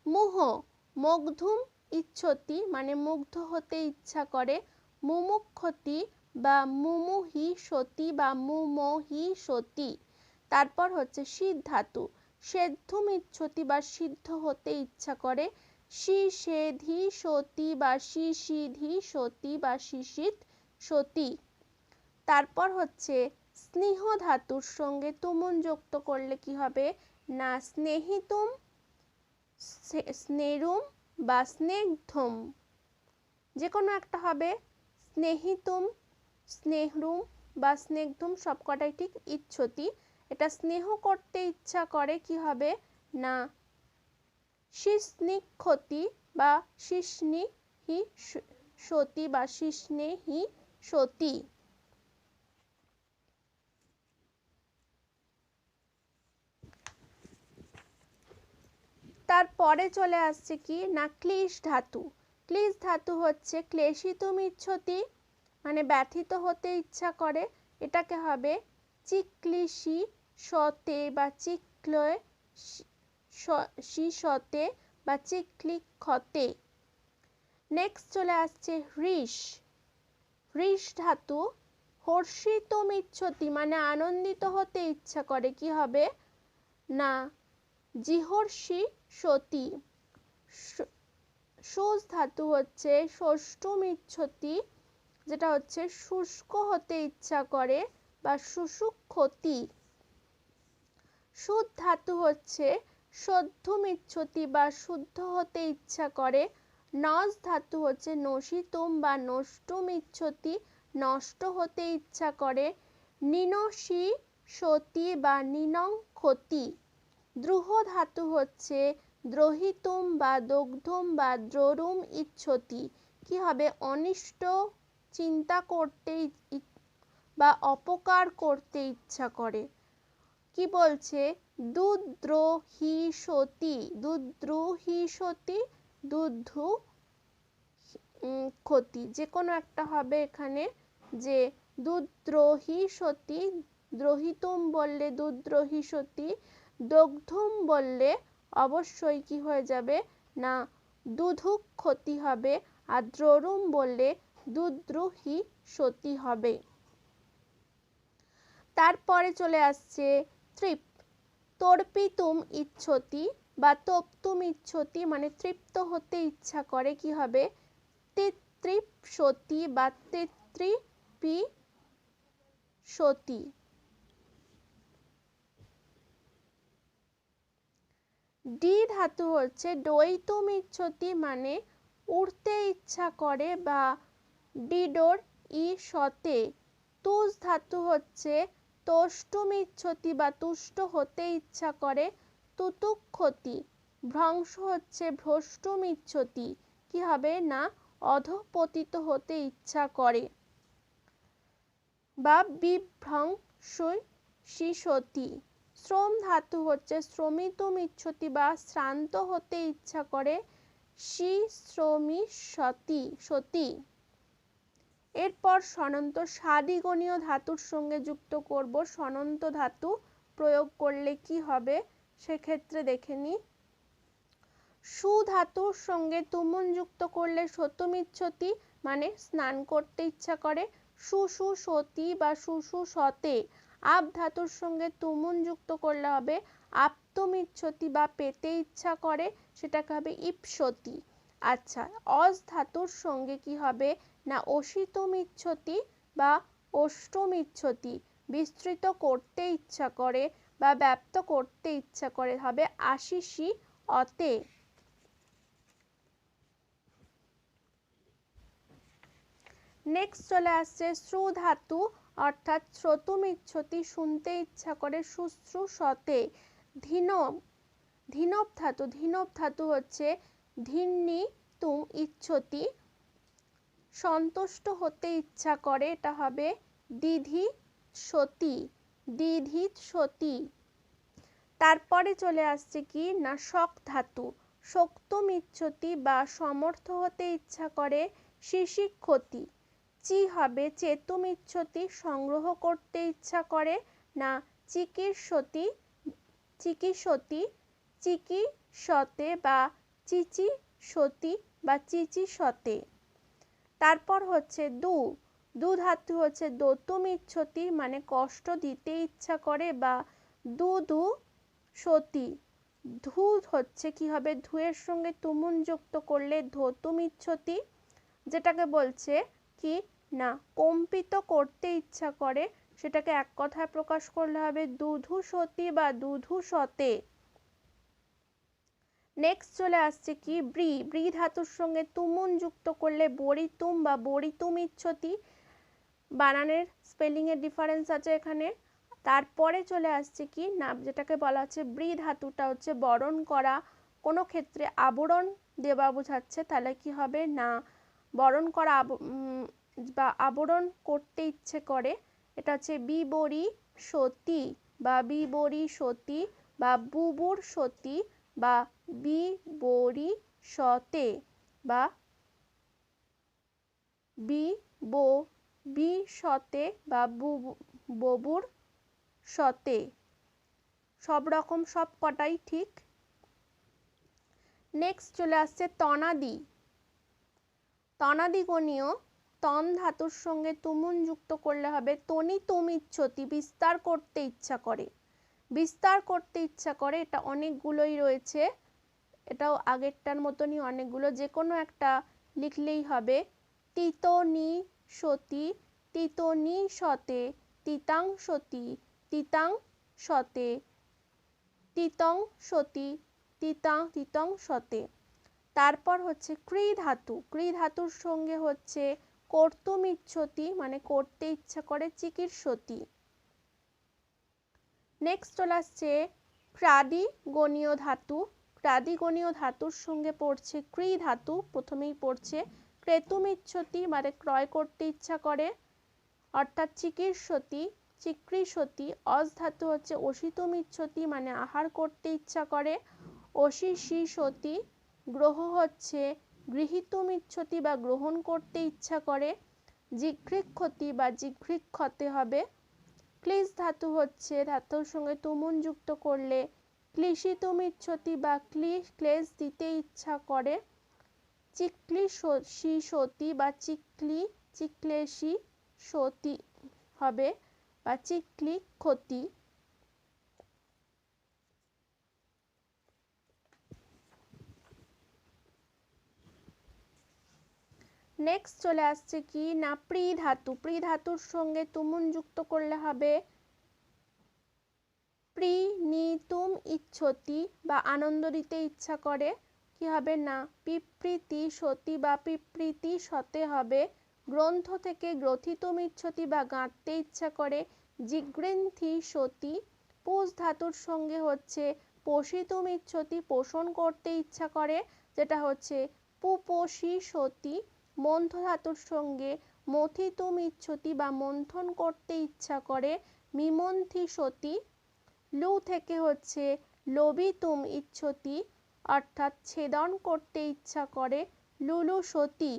মুহ। মুগ্ধুম ইচ্ছতি মানে মুগ্ধ হতে ইচ্ছা করে, মুমুক্ষতি বা মুমুহি সতী বা মুমোহি সতী। তারপর হচ্ছে সিদ ধাতু। সেদ্ধুম ইচ্ছতি বা সিদ্ধ হতে ইচ্ছা করে, শিষেধি সতী বা শিশিধি সতী বা শিশিত সতী। তারপর হচ্ছে স্নেহ ধাতুর সঙ্গে তুমুন যুক্ত করলে কি হবে না স্নেহিতুম, স্নেরুম বা স্নেগ্ধম, যে কোনো একটা হবে, স্নেহিতুম, স্নেহরুম বা স্নেগ্ধম, সবকটাই ঠিক ইচ্ছতি। এটা স্নেহ করতে ইচ্ছা করে, কি হবে না শিস্নিক্ষতি বা শিষ্ণিহি সতী বা শিষ্ণেহি সতী। তারপরে চলে আসছে কি না ক্লিশ ধাতু। ক্লিশ ধাতু হচ্ছে ক্লেশিতুম ইচ্ছতি মানে ব্যথিত হতে ইচ্ছা করে, এটাকে হবে চিক্লিশি সতে বা চিক্লয় শিশতে বা চিক্লিক্ষতে। নেক্সট চলে আসছে হৃষ। হৃষ ধাতু হর্ষিতুম ইচ্ছতি মানে আনন্দিত হতে ইচ্ছা করে, কি হবে না জিহর্ষি সতী। শুষ ধাতু হচ্ছে ষষ্ঠুম ইচ্ছতি, যেটা হচ্ছে শুষ্ক হতে ইচ্ছা করে বা শুশুক্ষতি। শুদ্ধ ধাতু হচ্ছে সদ্ধুম ইচ্ছতি বা শুদ্ধ হতে ইচ্ছা করে। নস ধাতু হচ্ছে নশিতুম বা নষ্টুম ইচ্ছতি, নষ্ট হতে ইচ্ছা করে, নিনশি সতী বা নিনং ক্ষতি। দ্রুহ ধাতু হচ্ছে দ্রোহিতুম বা দগ্ধুম বা দ্রোরুম ইচ্ছতি, কি হবে অনিষ্ট চিন্তা করতে বা অপকার করতে ইচ্ছা করে। কি বলছে দুদ্রোহী সতী, দুদ্রোহী সতী, দুদ্ধু ক্ষতি, যে কোনো একটা হবে এখানে, যে দুদ্রোহী সতী, দ্রোহিতুম বললে দুদ্রোহী সতী, দগ্ধুম বললে অবশ্যই কি হয়ে যাবে না দুধুক ক্ষতি হবে, আর দ্রোরুম বললে দুদ্রোহী সতী হবে। তারপরে চলে আসছে তৃপ। তর্পিতুম ইচ্ছতি বা তপ্তুম ইচ্ছতি মানে তৃপ্ত হতে ইচ্ছা করে, কি হবে তৃপ্সতি বা তৃপ্তিসতি। ডি ধাতু হচ্ছে ডয়িতুম ইচ্ছতি মানে উড়তে ইচ্ছা করে বা ডিডোর ই সতে। তুষ ধাতু হচ্ছে তোষ্টুম ইচ্ছতি বা তুষ্ট হতে ইচ্ছা করে তুতুক্ষতি। ভ্রংশ হচ্ছে ভ্রষ্টুম ইচ্ছতি, কি হবে না অধঃপতিত হতে ইচ্ছা করে বা বিভ্রংশিসতি। শ্রম ধাতু হচ্ছে শ্রমিতুম ইচ্ছতি বা শ্রান্ত হতে ইচ্ছা করে সতি। এরপর সনন্ত সাদিগণীয় ধাতুর সঙ্গে যুক্ত করব। সনন্ত ধাতু প্রয়োগ করলে কি হবে সেক্ষেত্রে দেখে নি। সু ধাতুর সঙ্গে তুমুন যুক্ত করলে সতুমিচ্ছতি মানে স্নান করতে ইচ্ছা করে সুসুসতি বা সুসুসতে। আপ ধাতুর সঙ্গে তুমুন যুক্ত করলে হবে আপ্তমিচ্ছতি বা পেতে ইচ্ছা করে, সেটাকে হবে ইপ্সতি। আচ্ছা, অস ধাতুর সঙ্গে কি হবে না অসিতমিচ্ছতি বা অষ্টমিচ্ছতি, বিস্তৃত করতে ইচ্ছা করে বা ব্যাপ্ত করতে ইচ্ছা করে, হবে আশিসি অতে। নেক্সট চলে আসছে শ্রু ধাতু অর্থাৎ শ্রোতুমিচ্ছতি শুনতে ইচ্ছা করে শুশ্রূষতে। ধীনব ধাতু হচ্ছে ধিন্নি তুম ইচ্ছতি সন্তুষ্ট হতে ইচ্ছা করে, এটা হবে দিধিসতি। তারপরে চলে আসছে কি না শক ধাতু, শক্তুম ইচ্ছতি বা সমর্থ হতে ইচ্ছা করে শিশিক্ষতি। চি হবে চেতুম ইচ্ছতি সংগ্রহ করতে ইচ্ছা করে না চিকিৎসতি চিকিৎসতে বা চিচিসতি বা চিচিসতে। তারপর হচ্ছে দু ধাতু হচ্ছে দতুম ইচ্ছতি মানে কষ্ট দিতে ইচ্ছা করে বা দুধুসতি। ধু হচ্ছে কি হবে ধুয়ের সঙ্গে তুমুন যুক্ত করলে ধতুম ইচ্ছতি, যেটাকে বলছে কি না কম্পিত করতে ইচ্ছা করে, সেটাকে এক কথায় প্রকাশ করলে হবে দুধুসতি বা দুধুসতে। নেক্সট চলে আসছে কি ব্রি ধাতুর সঙ্গে তুমুন যুক্ত করলে বরিতুম বা বরিতুম ইচ্ছতি। বানানের স্পেলিং এর ডিফারেন্স আছে এখানে। তারপরে চলে আসছে কি না যেটাকে বলা হচ্ছে ব্রি ধাতুটা হচ্ছে বরণ করা, কোনো ক্ষেত্রে আবরণ দেওয়া বোঝাচ্ছে, তাহলে কি হবে না বরণ করা বা আবরণ করতে ইচ্ছে করে, এটা হচ্ছে বিবরিসতি বা বিবরিসতি বা বুবুরসতি বা বিবরিসতে বা বিসতে বা ববুরসতে, সব রকম সব কটাই ঠিক। নেক্সট চলে আসছে তনাদিগণীয়। তন ধাতুর সঙ্গে তুমুন যুক্ত করলে হবে তনিতুম ইচ্ছতি বিস্তার করতে ইচ্ছা করে। এটা অনেকগুলোই রয়েছে, এটাও আগেরটার মতনই অনেকগুলো, যে কোনো একটা লিখলেই হবে। তিতনিসতি তিতনিসতে তিতাংসতি তিতাংসতে তিতংসতি তিতংসতে। তারপর হচ্ছে ক্রি ধাতুর সঙ্গে হচ্ছে কর্তুম ইচ্ছতি মানে করতে ইচ্ছা করে চিকিৎসতি। নেক্সট চলে আসছে ক্রাদিগণীয় ধাতুর সঙ্গে পড়ছে ক্রি ধাতু, প্রথমেই পড়ছে ক্রেতুম ইচ্ছতি মানে ক্রয় করতে ইচ্ছা করে অর্থাৎ চিকৃষতি। অস ধাতু হচ্ছে অসিতুম ইচ্ছতি মানে আহার করতে ইচ্ছা করে অশিষিসতি। গ্রহ হচ্ছে গৃহীতুম ইচ্ছতি বা গ্রহণ করতে ইচ্ছা করে জিঘৃক্ষতি বা জিঘৃক্ষতে হবে। ক্লিশ ধাতু হচ্ছে ধাতুর সঙ্গে তুমুন যুক্ত করলে ক্লিশিতুম ইচ্ছতি বা ক্লেশ দিতে ইচ্ছা করে চিক্লিশিসতি বা চিক্লেশিসতি হবে বা চিক্লিক্ষতি। নেক্সট চলে আসছে কি না প্রি ধাতু। প্রি ধাতুর সঙ্গে তুমুন যুক্ত করলে হবে প্রি নিতুম ইচ্ছতি বা আনন্দ দিতে ইচ্ছা করে, কি হবে না পিপ্রীতি সতী বা পিপ্রীতি সতে হবে। গ্রন্থ থেকে গ্রথিতুম ইচ্ছতি বা গাঁথতে ইচ্ছা করে, জিগৃন্থি সতী। পোষ ধাতুর সঙ্গে হচ্ছে পোষিতুম ইচ্ছতি পোষণ করতে ইচ্ছা করে, যেটা হচ্ছে পুপোষি সতী। মন্থ ধাতুর সঙ্গে মথিতুম ইচ্ছতি বা মন্থন করতে ইচ্ছা করে, মিমন্থি সতী। লু থেকে হচ্ছে লোভিতুম ইচ্ছতি অর্থাৎ ছেদন করতে ইচ্ছা করে, লুলু সতী।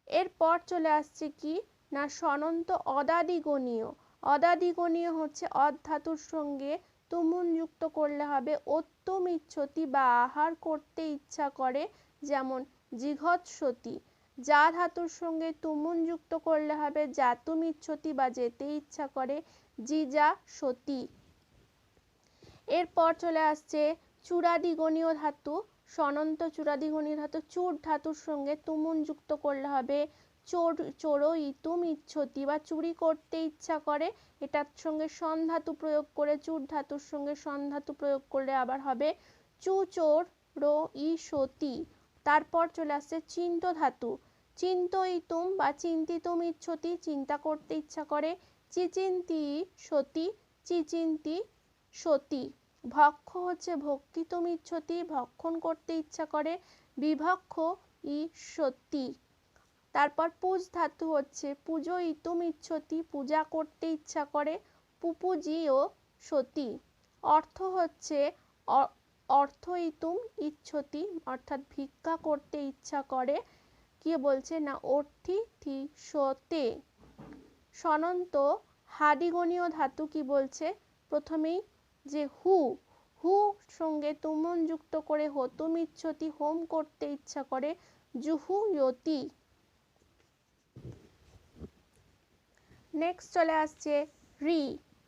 এরপর চলে আসছে কি না সনন্ত অদাদিগণীয়। অদাদিগণীয় হচ্ছে অদ ধাতুর সঙ্গে তুমুন যুক্ত করলে হবে অত্যম ইচ্ছতি বা আহার করতে ইচ্ছা করে, যেমন জিঘৎসতি। যা ধাতুর সঙ্গে তুমুন যুক্ত করলে হবে জাতুম ইচ্ছতি বা যেতে ইচ্ছা করে, জিজা সতী। এরপর চলে আসছে চূড়াদিগণীয় ধাতু। সনন্ত চূড়াদিগণীয় ধাতু। চূড় ধাতুর সঙ্গে তুমুন যুক্ত করলে হবে চোরইতুম ইচ্ছতি বা চুরি করতে ইচ্ছা করে, এটার সঙ্গে সন ধাতু প্রয়োগ করে চূড় ধাতুর সঙ্গে সন ধাতু প্রয়োগ করলে আবার হবে চুচোরইষতি। তারপর চলে আসছে চিন্ত ধাতু। চিন্তয়িতুম বা চিন্তিতুম ইচ্ছতি চিন্তা করতে ইচ্ছা করে, চিচিন্তি সতী চিচিন্তি সতী। ভক্ষ হচ্ছে ভক্তিতুম ইচ্ছতি ভক্ষণ করতে ইচ্ছা করে, বিভক্ষ ইষতি। তারপর পুজ ধাতু হচ্ছে পূজয়িতুম ইচ্ছতি পূজা করতে ইচ্ছা করে, পুপুজিও সতী। অর্থ হচ্ছে অর্থইতুম ইচ্ছতি অর্থাৎ ভিক্ষা করতে ইচ্ছা করে, কি বলছে না অর্থিথিসতে। সনন্ত হাদিগণীয় ধাতু কি বলছে প্রথমেই যে হু হু সঙ্গে তুমুন যুক্ত করে হতুম ইচ্ছতি হোম করতে ইচ্ছা করে, জুহুয়তি। নেক্সট চলে আসছে রি।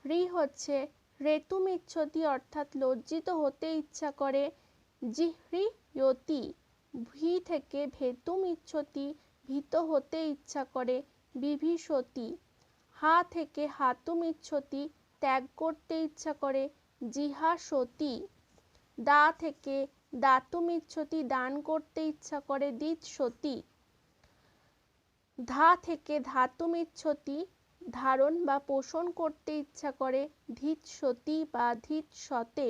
রি হচ্ছে রেতুম ইচ্ছতি অর্থাৎ লজ্জিত হতে ইচ্ছা করে, জিহ্রিয়তি। ভি থেকে ভেতুম ইচ্ছতি ভীত হতে ইচ্ছা করে, বিভীষতি। হা থেকে হাতুম ইচ্ছতি ত্যাগ করতে ইচ্ছা করে, জিহাসতি। দা থেকে দাতুম ইচ্ছতি দান করতে ইচ্ছা করে, দিৎসতি। ধা থেকে ধাতুম ইচ্ছতি ধারণ বা পোষণ করতে ইচ্ছা করে, ধিৎসতি বা ধিৎসতে।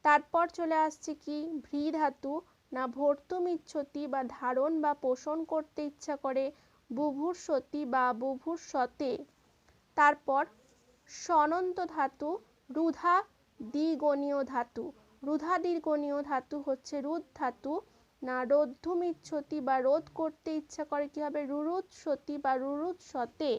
তারপর চলে আসছে কি ভ্রী ধাতু না ভর্তুম ইচ্ছতি বা ধারণ বা পোষণ করতে ইচ্ছা করে, বুভুর্ষতি বা বুভুর্ষতে। তারপর সনন্ত ধাতু রুধা দ্বিগণীয় ধাতু। রুধা দ্বিগণীয় ধাতু হচ্ছে রুদ ধাতু না রোদ্ধুম ইচ্ছতি বা রোধ করতে ইচ্ছা করে, কি হবে রুরুৎসতি বা রুরুৎসতে।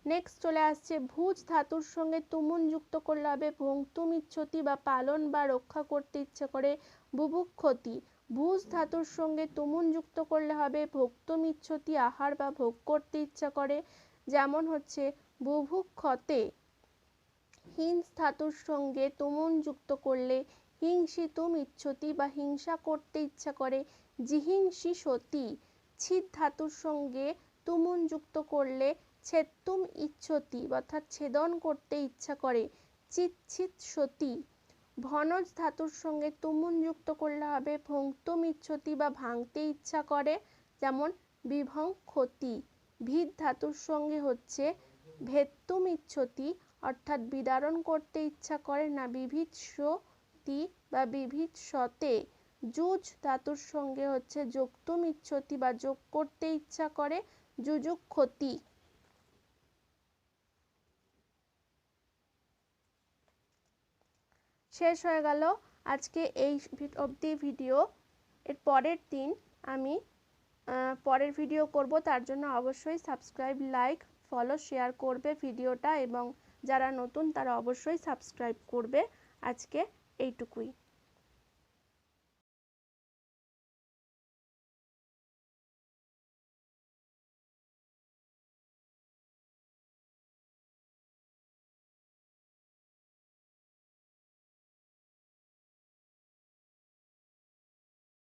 নেক্সট চলে আসছে ভুজ ধাতুর সঙ্গে তুমুন যুক্ত করলে হবে ভুঙ্ক্তুম ইচ্ছতি বা পালন বা রক্ষা করতে ইচ্ছা করে, বুভুক্ষতি। ভুজ ধাতুর সঙ্গে তুমুন যুক্ত করলে হবে ভোক্তুম ইচ্ছতি আহার বা ভোগ করতে ইচ্ছা করে, যেমন হচ্ছে বুভুক্ষতে। হিংস ধাতুর সঙ্গে তুমুন যুক্ত করলে হিংসিতুম ইচ্ছতি বা হিংসা করতে ইচ্ছা করে, জিহিংসিষতি। ছিদ ধাতুর সঙ্গে তুমুন যুক্ত করলে ছেত্তুম ইচ্ছতি অর্থাৎ ছেদন করতে ইচ্ছা করে, চিচ্ছিৎসতি। ভনজ ধাতুর সঙ্গে তুমুন যুক্ত করলে হবে ভঙ্ক্তুম ইচ্ছতি বা ভাঙতে ইচ্ছা করে, যেমন বিভঙ্ক্ষতি। ভিদ ধাতুর সঙ্গে হচ্ছে ভেত্তুম ইচ্ছতি অর্থাৎ বিদারণ করতে ইচ্ছা করে, না বিভীৎসতি বা বিভীৎসতে। যুজ ধাতুর সঙ্গে হচ্ছে যোগতুম ইচ্ছতি বা যোগ করতে ইচ্ছা করে, যুযুক্ষতি। শেষ হয়ে গেল আজকে এই অবধি ভিডিও। এর পরের দিন আমি পরের ভিডিও করব, তার জন্য অবশ্যই সাবস্ক্রাইব লাইক ফলো শেয়ার করবে ভিডিওটা, এবং যারা নতুন তারা অবশ্যই সাবস্ক্রাইব করবে। আজকে এইটুকুই।